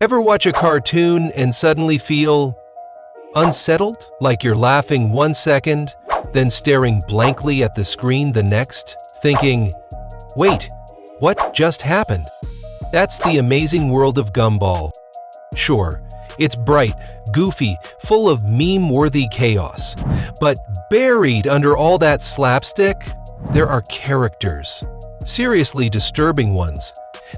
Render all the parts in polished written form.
Ever watch a cartoon and suddenly feel unsettled, like you're laughing one second, then staring blankly at the screen the next, thinking, wait, what just happened? That's the Amazing World of Gumball. Sure, it's bright, goofy, full of meme-worthy chaos. But buried under all that slapstick, there are characters, seriously disturbing ones,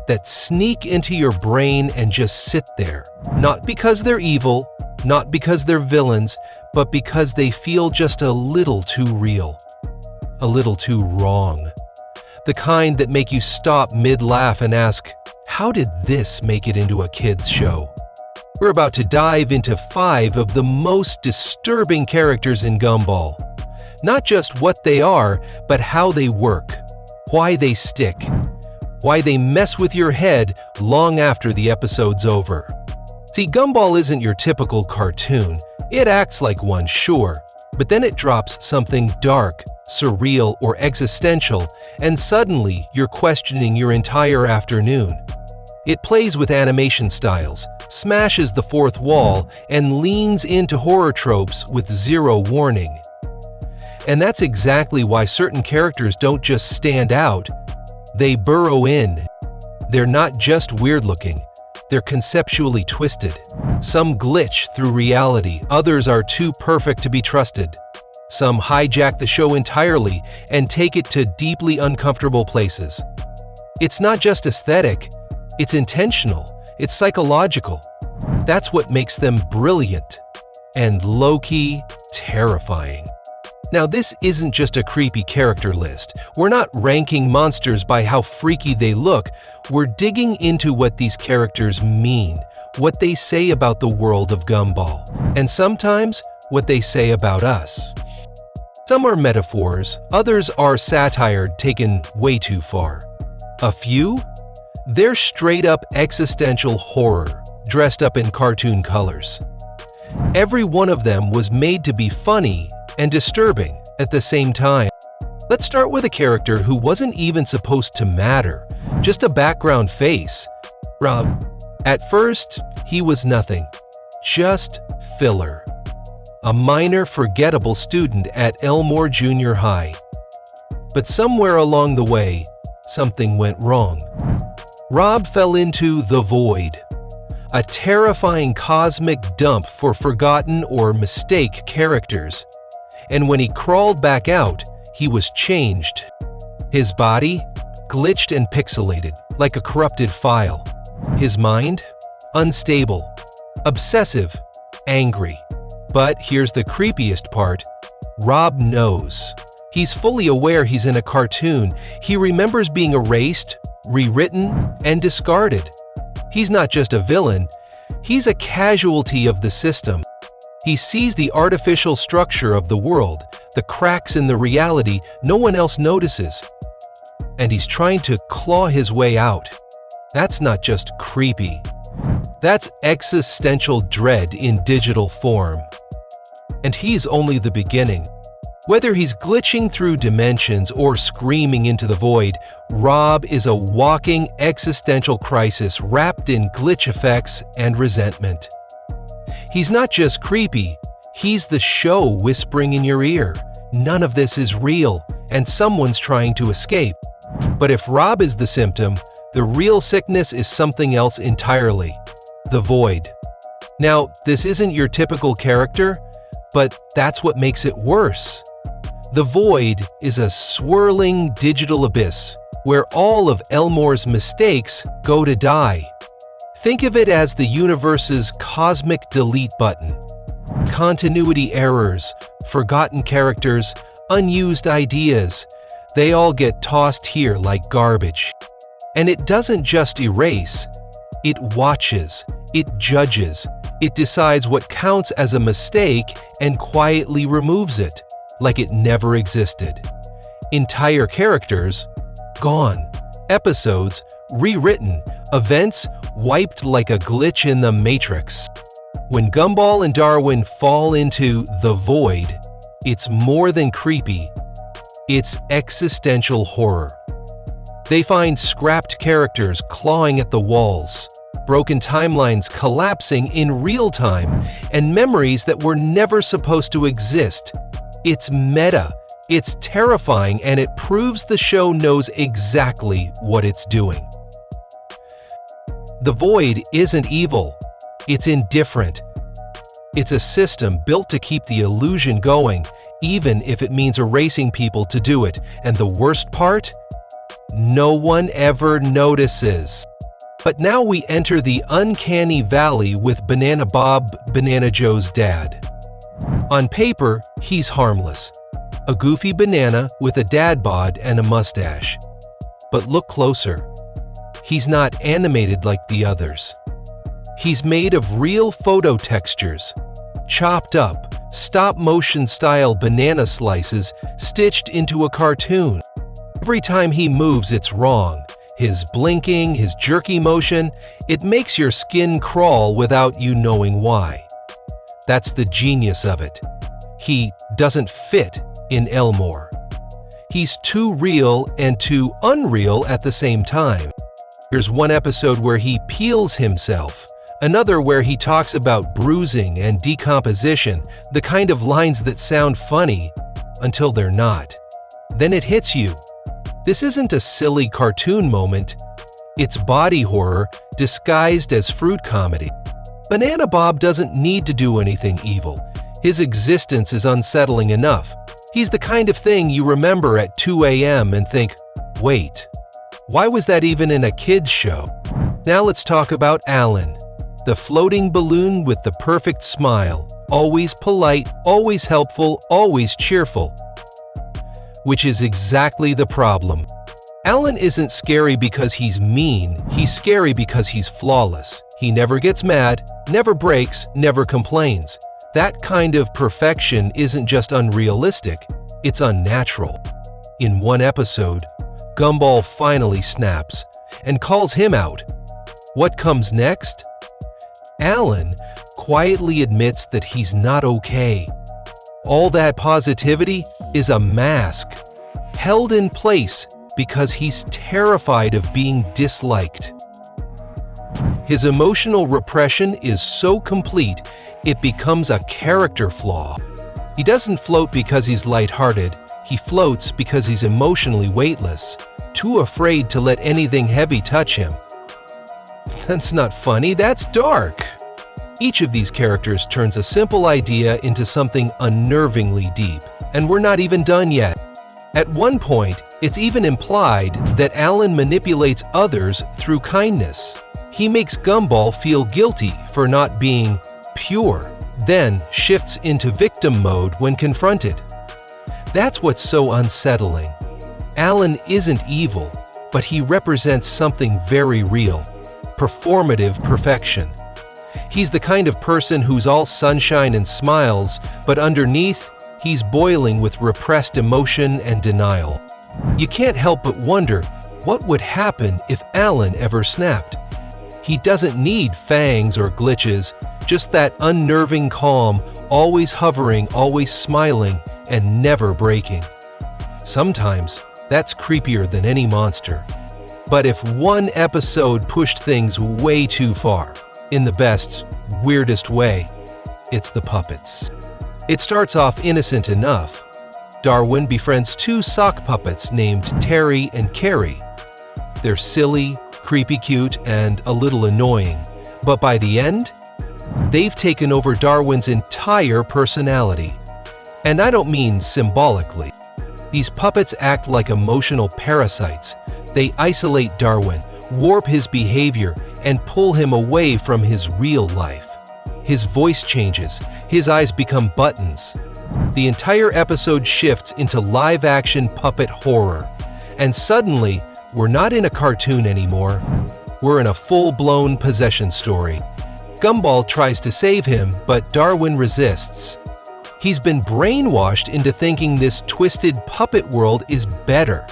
that sneak into your brain and just sit there. Not because they're evil, not because they're villains, but because they feel just a little too real, a little too wrong. The kind that make you stop mid-laugh and ask, how did this make it into a kid's show? We're about to dive into 5 of the most disturbing characters in Gumball. Not just what they are, but how they work, why they stick, why they mess with your head long after the episode's over. See, Gumball isn't your typical cartoon. It acts like one, sure, but then it drops something dark, surreal, or existential, and suddenly you're questioning your entire afternoon. It plays with animation styles, smashes the fourth wall, and leans into horror tropes with zero warning. And that's exactly why certain characters don't just stand out, they burrow in. They're not just weird-looking, they're conceptually twisted. Some glitch through reality, others are too perfect to be trusted. Some hijack the show entirely and take it to deeply uncomfortable places. It's not just aesthetic, it's intentional, it's psychological. That's what makes them brilliant and low-key terrifying. Now, this isn't just a creepy character list. We're not ranking monsters by how freaky they look. We're digging into what these characters mean, what they say about the world of Gumball, and sometimes what they say about us. Some are metaphors, others are satire taken way too far. A few? They're straight-up existential horror, dressed up in cartoon colors. Every one of them was made to be funny and disturbing at the same time. Let's start with a character who wasn't even supposed to matter, just a background face. Rob. At first, he was nothing, just filler. A minor, forgettable student at Elmore Junior High. But somewhere along the way, something went wrong. Rob fell into the void, a terrifying cosmic dump for forgotten or mistake characters. And when he crawled back out, he was changed. His body, glitched and pixelated, like a corrupted file. His mind, unstable, obsessive, angry. But here's the creepiest part. Rob knows. He's fully aware he's in a cartoon. He remembers being erased, rewritten, and discarded. He's not just a villain, he's a casualty of the system. He sees the artificial structure of the world, the cracks in the reality no one else notices. And he's trying to claw his way out. That's not just creepy. That's existential dread in digital form. And he's only the beginning. Whether he's glitching through dimensions or screaming into the void, Rob is a walking existential crisis wrapped in glitch effects and resentment. He's not just creepy, he's the show whispering in your ear. None of this is real, and someone's trying to escape. But if Rob is the symptom, the real sickness is something else entirely. The void. Now, this isn't your typical character, but that's what makes it worse. The void is a swirling digital abyss where all of Elmore's mistakes go to die. Think of it as the universe's cosmic delete button. Continuity errors, forgotten characters, unused ideas, they all get tossed here like garbage. And it doesn't just erase, it watches, it judges, it decides what counts as a mistake and quietly removes it, like it never existed. Entire characters, gone. Episodes, rewritten. Events, wiped like a glitch in the Matrix. When Gumball and Darwin fall into the void, it's more than creepy, it's existential horror. They find scrapped characters clawing at the walls, broken timelines collapsing in real time, and memories that were never supposed to exist. It's meta, it's terrifying, and it proves the show knows exactly what it's doing. The Void isn't evil, it's indifferent. It's a system built to keep the illusion going, even if it means erasing people to do it. And the worst part? No one ever notices. But now we enter the uncanny valley with Banana Bob, Banana Joe's dad. On paper, he's harmless. A goofy banana with a dad bod and a mustache. But look closer. He's not animated like the others. He's made of real photo textures, chopped up, stop-motion style banana slices stitched into a cartoon. Every time he moves, it's wrong. His blinking, his jerky motion, it makes your skin crawl without you knowing why. That's the genius of it. He doesn't fit in Elmore. He's too real and too unreal at the same time. There's one episode where he peels himself, another where he talks about bruising and decomposition, the kind of lines that sound funny until they're not. Then it hits you. This isn't a silly cartoon moment. It's body horror disguised as fruit comedy. Banana Bob doesn't need to do anything evil. His existence is unsettling enough. He's the kind of thing you remember at 2 a.m. and think, wait, why was that even in a kid's show? Now let's talk about Alan. The floating balloon with the perfect smile, always polite, always helpful, always cheerful. Which is exactly the problem. Alan isn't scary because he's mean, he's scary because he's flawless. He never gets mad, never breaks, never complains. That kind of perfection isn't just unrealistic, it's unnatural. In one episode, Gumball finally snaps and calls him out. What comes next? Alan quietly admits that he's not okay. All that positivity is a mask, held in place because he's terrified of being disliked. His emotional repression is so complete, it becomes a character flaw. He doesn't float because he's lighthearted, he floats because he's emotionally weightless, too afraid to let anything heavy touch him. That's not funny, that's dark. Each of these characters turns a simple idea into something unnervingly deep, and we're not even done yet. At one point, it's even implied that Alan manipulates others through kindness. He makes Gumball feel guilty for not being pure, then shifts into victim mode when confronted. That's what's so unsettling. Alan isn't evil, but he represents something very real: performative perfection. He's the kind of person who's all sunshine and smiles, but underneath, he's boiling with repressed emotion and denial. You can't help but wonder, what would happen if Alan ever snapped? He doesn't need fangs or glitches, just that unnerving calm, always hovering, always smiling, and never breaking. Sometimes, that's creepier than any monster. But if one episode pushed things way too far, in the best, weirdest way, it's the puppets. It starts off innocent enough. Darwin befriends two sock puppets named Terry and Carrie. They're silly, creepy cute, and a little annoying. But by the end, they've taken over Darwin's entire personality. And I don't mean symbolically. These puppets act like emotional parasites. They isolate Darwin, warp his behavior, and pull him away from his real life. His voice changes, his eyes become buttons. The entire episode shifts into live-action puppet horror. And suddenly, we're not in a cartoon anymore. We're in a full-blown possession story. Gumball tries to save him, but Darwin resists. He's been brainwashed into thinking this twisted puppet world is better,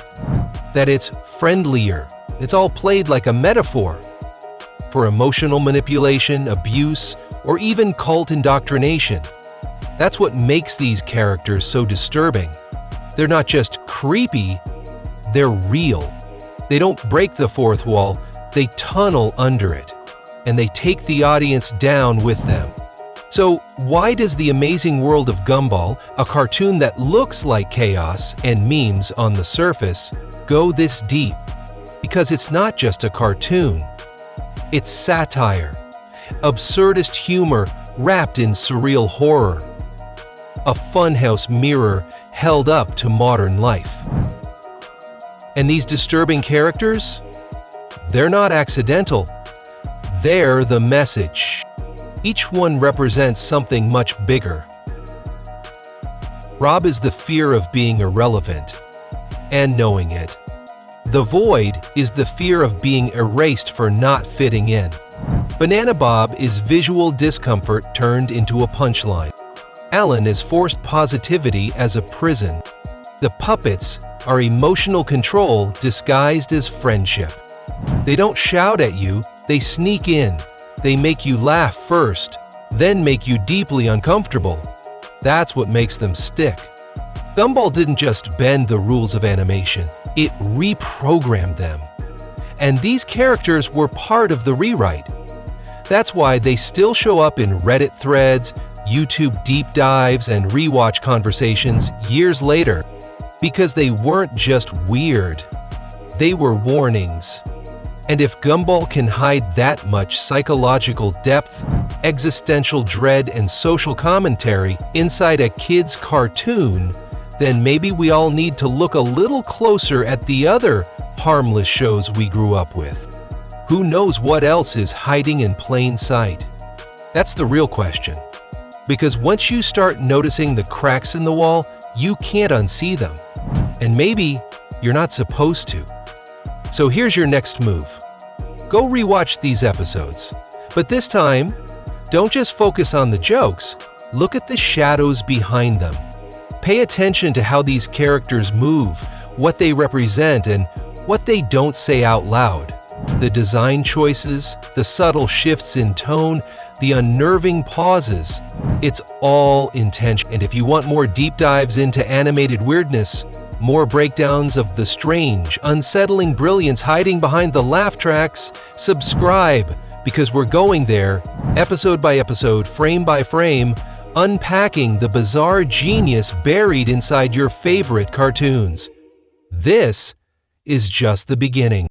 that it's friendlier. It's all played like a metaphor for emotional manipulation, abuse, or even cult indoctrination. That's what makes these characters so disturbing. They're not just creepy, they're real. They don't break the fourth wall, they tunnel under it. and they take the audience down with them. So why does The Amazing World of Gumball, a cartoon that looks like chaos and memes on the surface, go this deep? Because it's not just a cartoon. It's satire, absurdist humor wrapped in surreal horror, a funhouse mirror held up to modern life. And these disturbing characters? They're not accidental. They're the message. Each one represents something much bigger. Rob is the fear of being irrelevant and knowing it. The Void is the fear of being erased for not fitting in. Banana Bob is visual discomfort turned into a punchline. Alan is forced positivity as a prison. The puppets are emotional control disguised as friendship. They don't shout at you, they sneak in. They make you laugh first, then make you deeply uncomfortable. That's what makes them stick. Gumball didn't just bend the rules of animation, it reprogrammed them. And these characters were part of the rewrite. That's why they still show up in Reddit threads, YouTube deep dives, and rewatch conversations years later. Because they weren't just weird, they were warnings. And if Gumball can hide that much psychological depth, existential dread, and social commentary inside a kid's cartoon, then maybe we all need to look a little closer at the other harmless shows we grew up with. Who knows what else is hiding in plain sight? That's the real question. Because once you start noticing the cracks in the wall, you can't unsee them. And maybe you're not supposed to. So here's your next move. Go rewatch these episodes. But this time, don't just focus on the jokes, look at the shadows behind them. Pay attention to how these characters move, what they represent, and what they don't say out loud. The design choices, the subtle shifts in tone, the unnerving pauses. It's all intention. And if you want more deep dives into animated weirdness, more breakdowns of the strange, unsettling brilliance hiding behind the laugh tracks, subscribe, because we're going there, episode by episode, frame by frame, unpacking the bizarre genius buried inside your favorite cartoons. This is just the beginning.